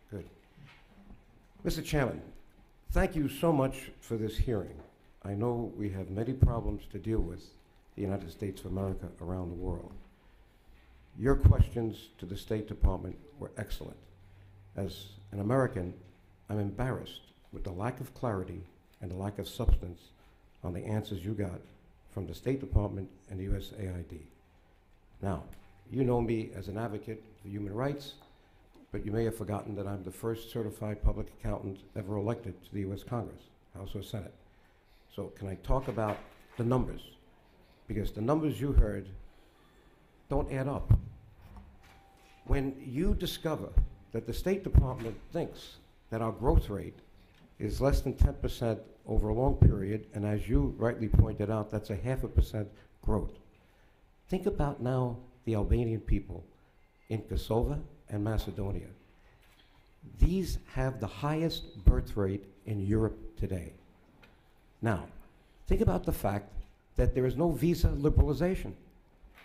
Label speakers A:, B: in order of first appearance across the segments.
A: Good. Mr. Chairman, thank you so much for this hearing. I know we have many problems to deal with the United States of America around the world. Your questions to the State Department were excellent. As an American, I'm embarrassed with the lack of clarity and the lack of substance on the answers you got from the State Department and the USAID. Now, you know me as an advocate for human rights, but you may have forgotten that I'm the first certified public accountant ever elected to the US Congress, House or Senate. So can I talk about the numbers? Because the numbers you heard don't add up. When you discover that the State Department thinks that our growth rate is less than 10% over a long period, and as you rightly pointed out, that's a 0.5% growth. Think about now the Albanian people in Kosovo and Macedonia. These have the highest birth rate in Europe today. Now, think about the fact that there is no visa liberalization.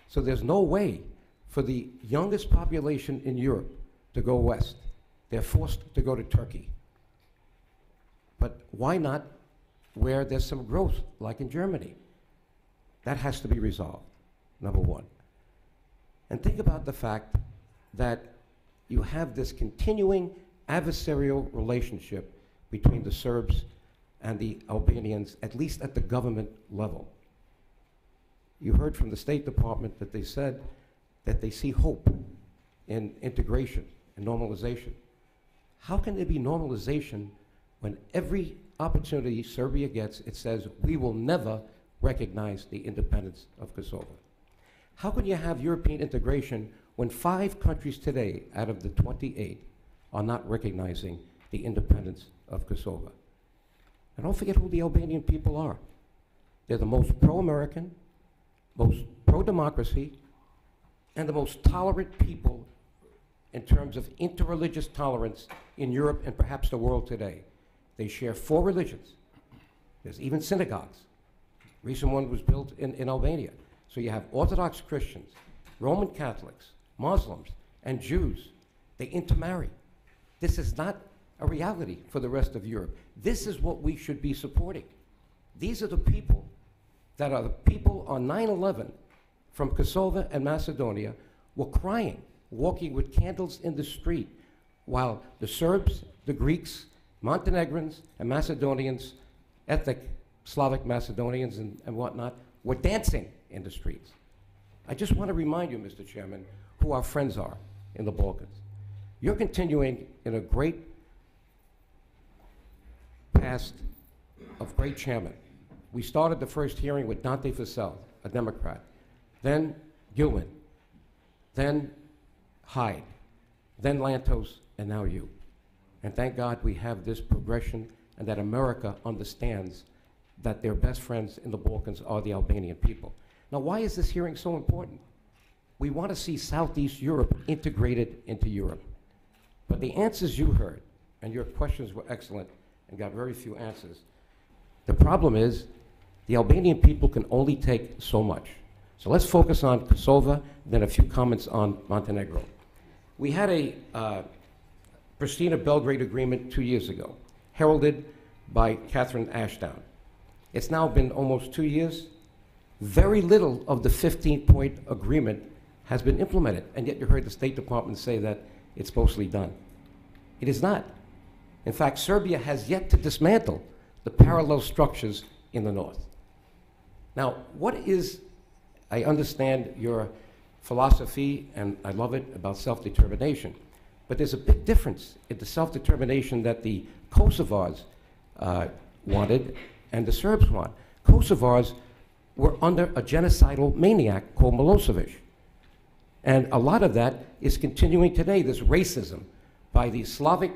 A: So there's no way for the youngest population in Europe to go west. They're forced to go to Turkey. But why not where there's some growth, like in Germany? That has to be resolved, number one. And think about the fact that you have this continuing adversarial relationship between the Serbs and the Albanians, at least at the government level. You heard from the State Department that they said that they see hope in integration and normalization. How can there be normalization when every opportunity Serbia gets, it says, we will never recognize the independence of Kosovo? How can you have European integration when 5 countries today out of the 28 are not recognizing the independence of Kosovo? And don't forget who the Albanian people are. They're the most pro-American, most pro-democracy, and the most tolerant people in terms of interreligious tolerance in Europe and perhaps the world today. They share 4 religions. There's even synagogues. Recent one was built in Albania. So you have Orthodox Christians, Roman Catholics, Muslims, and Jews. They intermarry. This is not a reality for the rest of Europe. This is what we should be supporting. These are the people that are the people on 9/11 from Kosovo and Macedonia were crying, walking with candles in the street, while the Serbs, the Greeks, Montenegrins, and Macedonians, ethnic Slavic Macedonians and whatnot, were dancing in the streets. I just want to remind you, Mr. Chairman, who our friends are in the Balkans. You're continuing in a great past of great chairmen. We started the first hearing with Dante Fasel, a Democrat, then Gilman, then Hyde, then Lantos, and now you. And thank God we have this progression and that America understands that their best friends in the Balkans are the Albanian people. Now, why is this hearing so important? We want to see Southeast Europe integrated into Europe. But the answers you heard, and your questions were excellent and got very few answers, the problem is the Albanian people can only take so much. So let's focus on Kosovo, then a few comments on Montenegro. We had a Pristina-Belgrade agreement 2 years ago, heralded by Catherine Ashdown. It's now been almost 2 years. Very little of the 15-point agreement has been implemented, and yet you heard the State Department say that it's mostly done. It is not. In fact, Serbia has yet to dismantle the parallel structures in the north. Now, what is, I understand your philosophy, and I love it, about self-determination, but there's a big difference in the self-determination that the Kosovars wanted and the Serbs want. Kosovars were under a genocidal maniac called Milosevic. And a lot of that is continuing today, this racism by the Slavic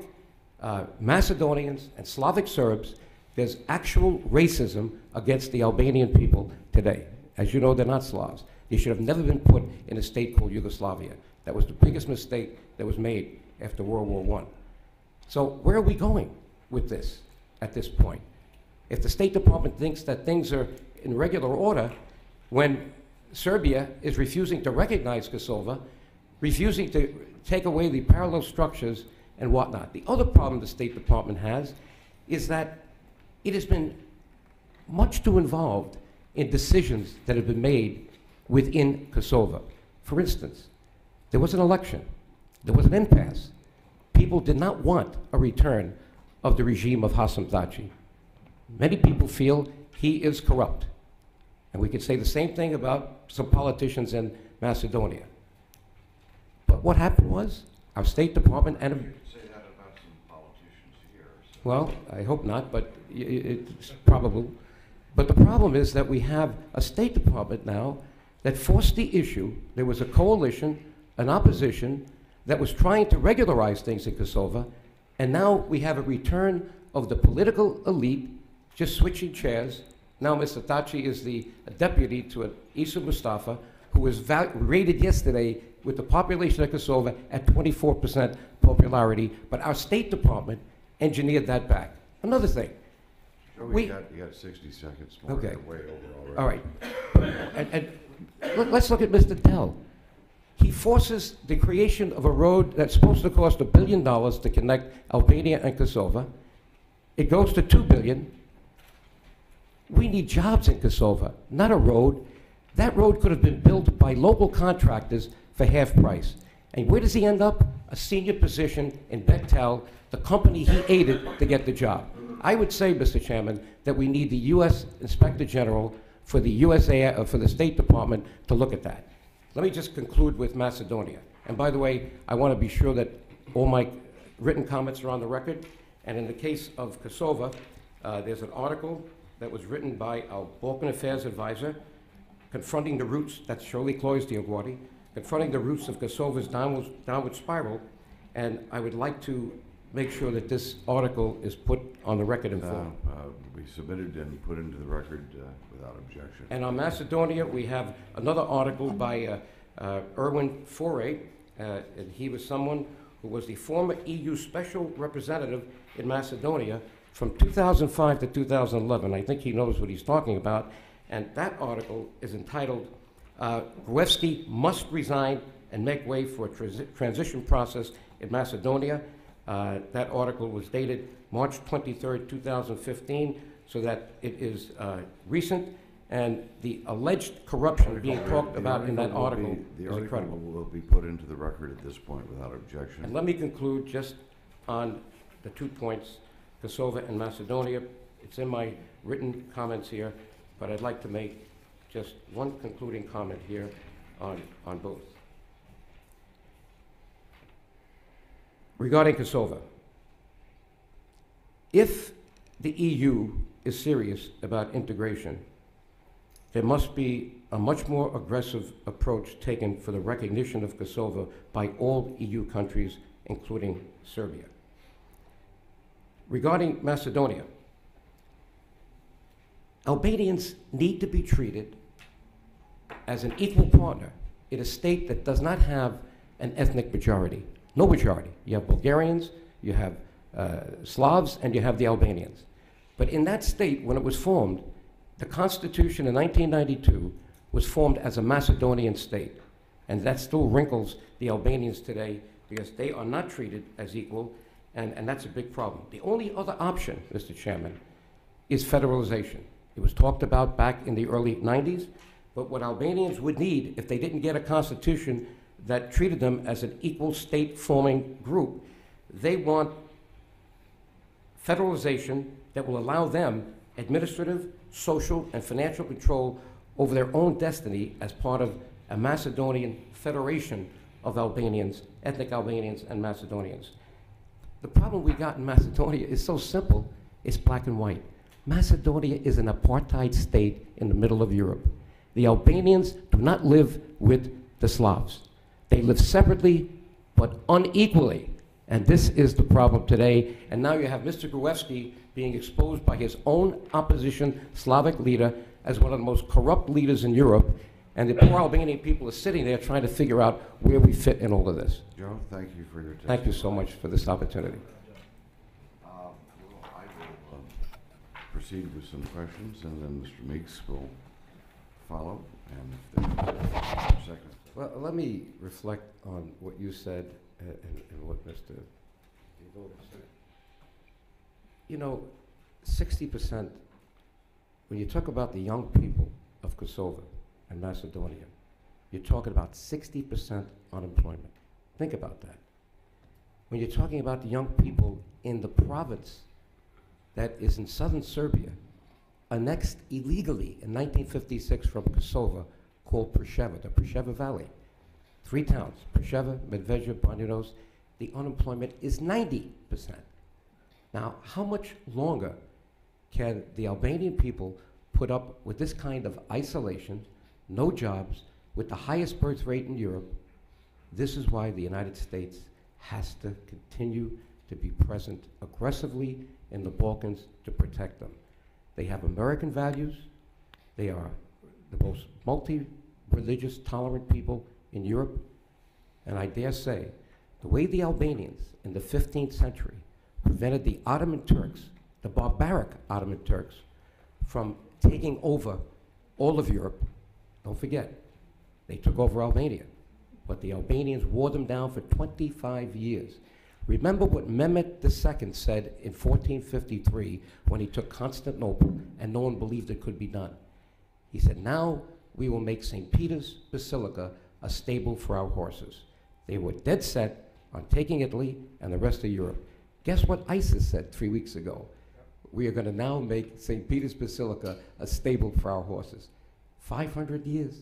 A: Macedonians and Slavic Serbs. There's actual racism against the Albanian people today. As you know, they're not Slavs. They should have never been put in a state called Yugoslavia. That was the biggest mistake that was made after World War I. So where are we going with this at this point? If the State Department thinks that things are in regular order, when Serbia is refusing to recognize Kosovo, refusing to take away the parallel structures and whatnot. The other problem the State Department has is that it has been much too involved in decisions that have been made within Kosovo. For instance, there was an election. There was an impasse. People did not want a return of the regime of Hasan Taci. Many people feel he is corrupt. And we could say the same thing about some politicians in Macedonia. But what happened was, our State Department and...
B: You could say that about some politicians here. So.
A: Well, I hope not, but it's probable. But the problem is that we have a State Department now that forced the issue. There was a coalition, an opposition, that was trying to regularize things in Kosovo, and now we have a return of the political elite just switching chairs. Now Mr. Taci is the deputy to Isa Mustafa, who was rated yesterday with the population of Kosovo at 24% popularity, but our State Department engineered that back. Another thing.
B: You got 60 seconds more.
A: Okay.
B: You're way over already.
A: All right. Let's look at Mr. Dell. He forces the creation of a road that's supposed to cost $1 billion to connect Albania and Kosovo. It goes to $2 billion. We need jobs in Kosovo, not a road. That road could have been built by local contractors for half price. And where does he end up? A senior position in Bechtel, the company he aided to get the job. I would say, Mr. Chairman, that we need the U.S. Inspector General for the for the State Department to look at that. Let me just conclude with Macedonia. And by the way, I want to be sure that all my written comments are on the record. And in the case of Kosovo, there's an article that was written by our Balkan Affairs advisor, confronting the roots, that's Shirley, Cloyes, DioGuardi, confronting the roots of Kosovo's downward spiral. And I would like to make sure that this article is put on the record in full.
B: We submitted and put into the record without objection.
A: And on Macedonia, we have another article by Erwin Foray, and he was someone who was the former EU Special Representative in Macedonia from 2005 to 2011. I think he knows what he's talking about. And that article is entitled, Gruevski Must Resign and Make Way for a Transition Process in Macedonia. That article was dated March 23rd, 2015, so that it is recent, and the alleged corruption being talked about in that article is incredible.
B: Will be put into the record at this point without objection.
A: And let me conclude just on the 2 points, Kosovo and Macedonia. It's in my written comments here, but I'd like to make just one concluding comment here on both. Regarding Kosovo, if the EU is serious about integration, there must be a much more aggressive approach taken for the recognition of Kosovo by all EU countries, including Serbia. Regarding Macedonia, Albanians need to be treated as an equal partner in a state that does not have an ethnic majority. No majority. You have Bulgarians, you have Slavs, and you have the Albanians. But in that state, when it was formed, the Constitution in 1992 was formed as a Macedonian state. And that still wrinkles the Albanians today because they are not treated as equal, and that's a big problem. The only other option, Mr. Chairman, is federalization. It was talked about back in the early 90s, but what Albanians would need if they didn't get a constitution that treated them as an equal state-forming group, they want federalization that will allow them administrative, social, and financial control over their own destiny as part of a Macedonian federation of Albanians, ethnic Albanians and Macedonians. The problem we got in Macedonia is so simple, it's black and white. Macedonia is an apartheid state in the middle of Europe. The Albanians do not live with the Slavs. They live separately, but unequally. And this is the problem today. And now you have Mr. Gruevski being exposed by his own opposition Slavic leader as one of the most corrupt leaders in Europe. And the poor Albanian people are sitting there trying to figure out where we fit in all of this.
B: Joe, thank you for your testimony.
A: Thank you so much for this opportunity.
B: Well, I will proceed with some questions, and then Mr. Meeks will follow. And if there's a second.
A: Well, let me reflect on what you said and what Mr. the voters. You know, 60%, when you talk about the young people of Kosovo and Macedonia, you're talking about 60% unemployment. Think about that. When you're talking about the young people in the province that is in southern Serbia, annexed illegally in 1956 from Kosovo, called Preševa, the Preševa Valley. 3 towns, Preševa, Medveđa, Banjanos, the unemployment is 90%. Now, how much longer can the Albanian people put up with this kind of isolation, no jobs, with the highest birth rate in Europe? This is why the United States has to continue to be present aggressively in the Balkans to protect them. They have American values. They are the most multi-religious, tolerant people in Europe. And I dare say, the way the Albanians in the 15th century prevented the Ottoman Turks, the barbaric Ottoman Turks, from taking over all of Europe, don't forget, they took over Albania, but the Albanians wore them down for 25 years. Remember what Mehmet II said in 1453 when he took Constantinople and no one believed it could be done. He said, now we will make St. Peter's Basilica a stable for our horses. They were dead set on taking Italy and the rest of Europe. Guess what ISIS said 3 weeks ago? We are going to now make St. Peter's Basilica a stable for our horses. 500 years,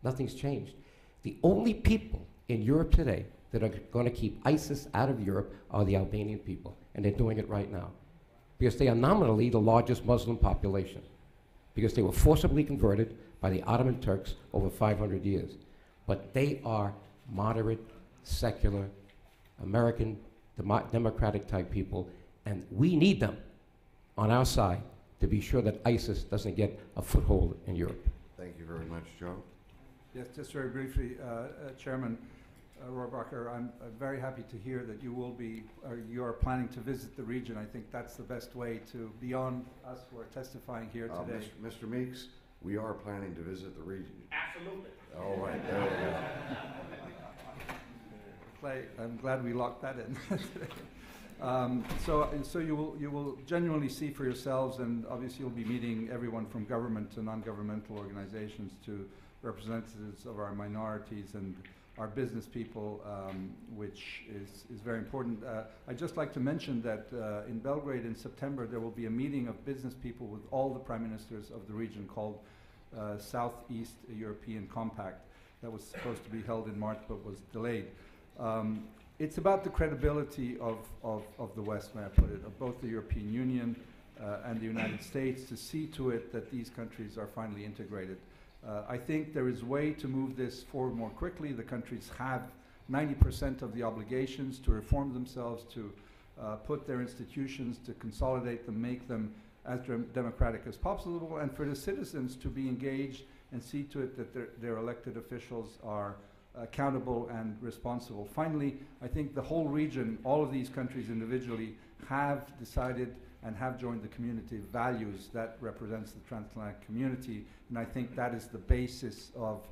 A: nothing's changed. The only people in Europe today that are going to keep ISIS out of Europe are the Albanian people, and they're doing it right now. Because they are nominally the largest Muslim population, because they were forcibly converted by the Ottoman Turks over 500 years. But they are moderate, secular, American, democratic type people, and we need them on our side to be sure that ISIS doesn't get a foothold in Europe.
B: Thank you very much, Joe.
C: Yes, just very briefly, Chairman Rohrabacher, I'm very happy to hear that you will be, or you are planning to visit the region. I think that's the best way to, beyond us who are testifying here today.
B: Mr. Meeks, we are planning to visit the region.
D: Absolutely.
B: All right, there we go.
C: Clay, I'm glad we locked that in. So you will genuinely see for yourselves, and obviously you'll be meeting everyone from government to non-governmental organizations to representatives of our minorities and our business people, which is very important. I'd just like to mention that in Belgrade in September there will be a meeting of business people with all the prime ministers of the region called Southeast European Compact that was supposed to be held in March but was delayed. It's about the credibility of the West, may I put it, of both the European Union and the United States to see to it that these countries are finally integrated. I think there is a way to move this forward more quickly. The countries have 90% of the obligations to reform themselves, to put their institutions, to consolidate them, make them as democratic as possible, and for the citizens to be engaged and see to it that their elected officials are accountable and responsible. Finally, I think the whole region, all of these countries individually, have decided and have joined the community of values that represents the transatlantic community, and I think that is the basis of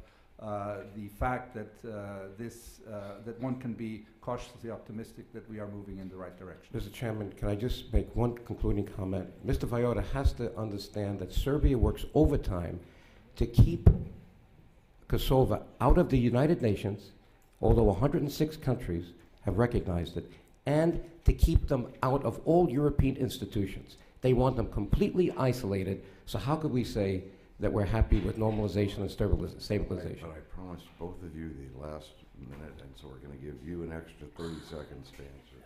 C: the fact that that one can be cautiously optimistic that we are moving in the right direction.
A: Mr. Chairman, can I just make one concluding comment? Mr. Vajota has to understand that Serbia works overtime to keep Kosovo out of the United Nations, although 106 countries have recognized it, and to keep them out of all European institutions. They want them completely isolated, so how could we say that we're happy with normalization and stabilization?
B: But I promised both of you the last minute, and so we're going to give you an extra 30 seconds to answer.